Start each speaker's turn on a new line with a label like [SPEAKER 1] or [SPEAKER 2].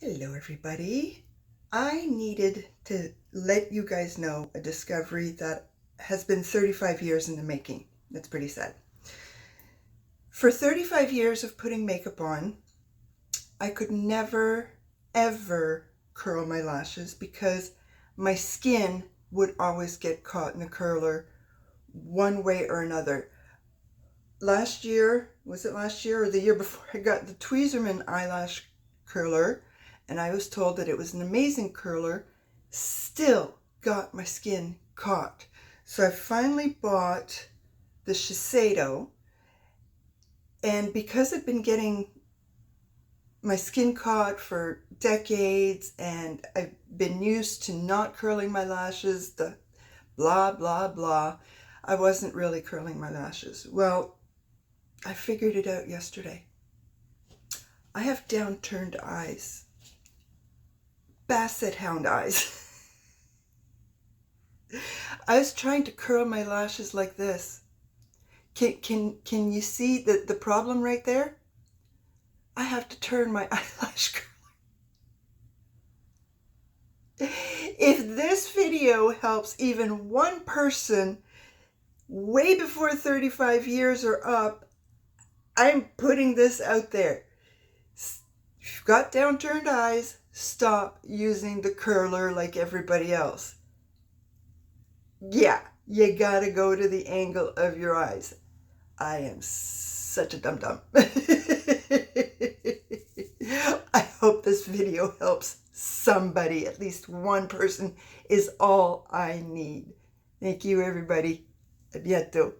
[SPEAKER 1] Hello everybody. I needed to let you guys know a discovery that has been 35 years in the making. That's pretty sad. For 35 years of putting makeup on, I could never, ever curl my lashes because my skin would always get caught in the curler one way or another. Last year, was it last year or the year before, I got the Tweezerman eyelash curler, and I was told that it was an amazing curler, still got my skin caught. So I finally bought the Shiseido, and because I've been getting my skin caught for decades and I've been used to not curling my lashes, the blah, blah, blah, I wasn't really curling my lashes. Well, I figured it out yesterday. I have downturned eyes. Basset hound eyes. I was trying to curl my lashes like this. Can you see the problem right there? I have to turn my eyelash curler. If this video helps even one person way before 35 years or up, I'm putting this out there. If you've got downturned eyes, stop using the curler like everybody else. Yeah, you gotta go to the angle of your eyes. I am such a dum-dum. I hope this video helps somebody. At least one person is all I need. Thank you, everybody. A bientôt.